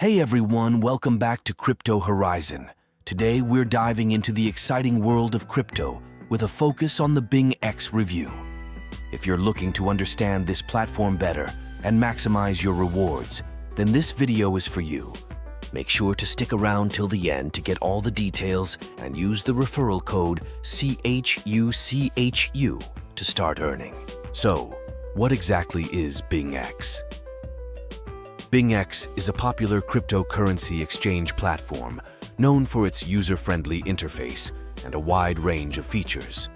Hey everyone, welcome back to Crypto Horizon. Today we're diving into the exciting world of crypto with a focus on the BingX review. If you're looking to understand this platform better and maximize your rewards, then this video is for you. Make sure to stick around till the end to get all the details and use the referral code CHUCHU to start earning. So, what exactly is BingX? BingX is a popular cryptocurrency exchange platform known for its user-friendly interface and a wide range of features.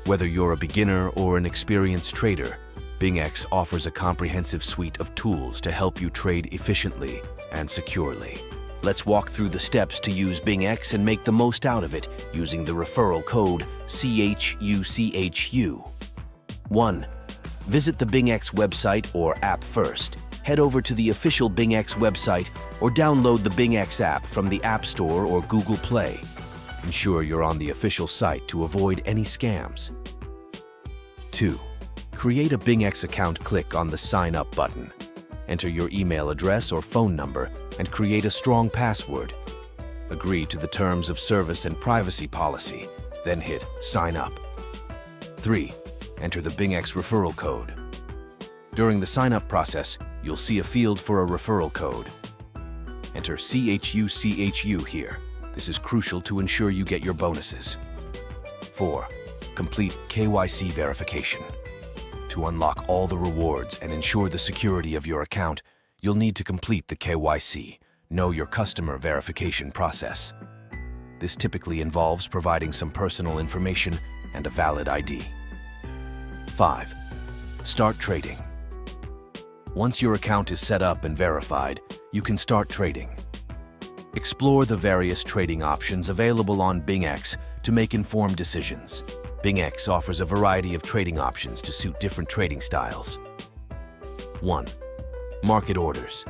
Whether you're a beginner or an experienced trader, BingX offers a comprehensive suite of tools to help you trade efficiently and securely. Let's walk through the steps to use BingX and make the most out of it using the referral code CHUCHU. 1. Visit the BingX website or app first. Head over to the official BingX website or download the BingX app from the App Store or Google Play. Ensure you're on the official site to avoid any scams. 2. Create a BingX account. Click on the Sign Up button. Enter your email address or phone number and create a strong password. Agree to the terms of service and privacy policy, then hit Sign Up. 3. Enter the BingX referral code. During the sign-up process, you'll see a field for a referral code. Enter CHUCHU here. This is crucial to ensure you get your bonuses. 4. Complete KYC verification. To unlock all the rewards and ensure the security of your account, you'll need to complete the KYC, Know Your Customer verification process. This typically involves providing some personal information and a valid ID. 5. Start trading. Once your account is set up and verified, you can start trading. Explore the various trading options available on BingX to make informed decisions. BingX offers a variety of trading options to suit different trading styles. 1. Market orders.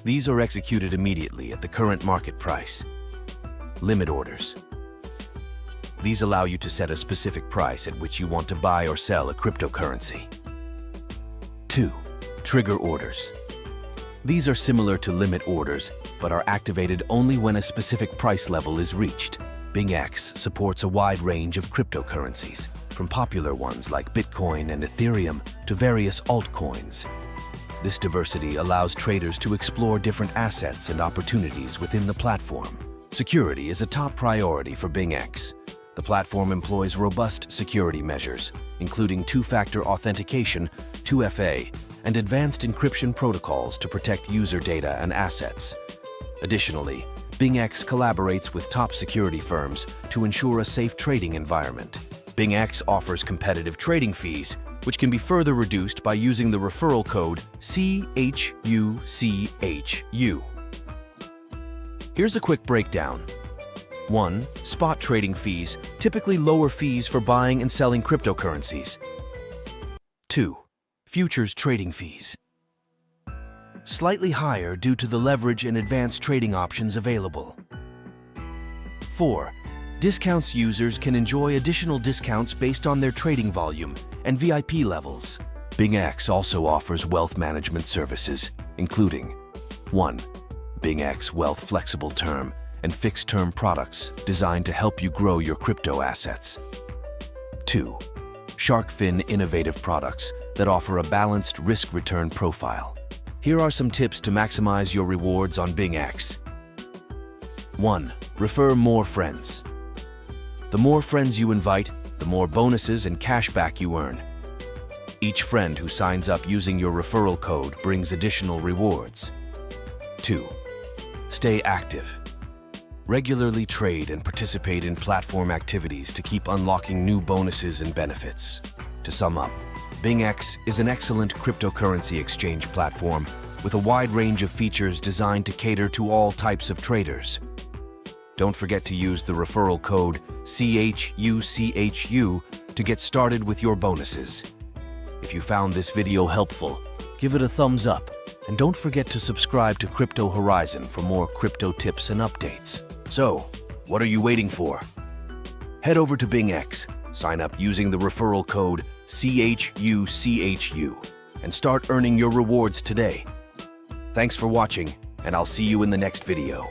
These are executed immediately at the current market price. Limit orders. These allow you to set a specific price at which you want to buy or sell a cryptocurrency. 2. Trigger orders. These are similar to limit orders, but are activated only when a specific price level is reached. BingX supports a wide range of cryptocurrencies, from popular ones like Bitcoin and Ethereum to various altcoins. This diversity allows traders to explore different assets and opportunities within the platform. Security is a top priority for BingX. The platform employs robust security measures, including two-factor authentication, 2FA, and advanced encryption protocols to protect user data and assets. Additionally, BingX collaborates with top security firms to ensure a safe trading environment. BingX offers competitive trading fees, which can be further reduced by using the referral code CHUCHU. Here's a quick breakdown. 1. Spot trading fees, typically lower fees for buying and selling cryptocurrencies. 2. Futures trading fees. Slightly higher due to the leverage and advanced trading options available. 4. Discounts. Users can enjoy additional discounts based on their trading volume and VIP levels. BingX also offers wealth management services, including 1. BingX Wealth Flexible Term and Fixed-Term products designed to help you grow your crypto assets. 2. SharkFin innovative products that offer a balanced risk-return profile. Here are some tips to maximize your rewards on BingX. 1. Refer more friends. The more friends you invite, the more bonuses and cashback you earn. Each friend who signs up using your referral code brings additional rewards. 2. Stay active. Regularly trade and participate in platform activities to keep unlocking new bonuses and benefits. To sum up, BingX is an excellent cryptocurrency exchange platform with a wide range of features designed to cater to all types of traders. Don't forget to use the referral code CHUCHU to get started with your bonuses. If you found this video helpful, give it a thumbs up and don't forget to subscribe to Crypto Horizon for more crypto tips and updates. So, what are you waiting for? Head over to BingX, sign up using the referral code CHUCHU, and start earning your rewards today. Thanks for watching, and I'll see you in the next video.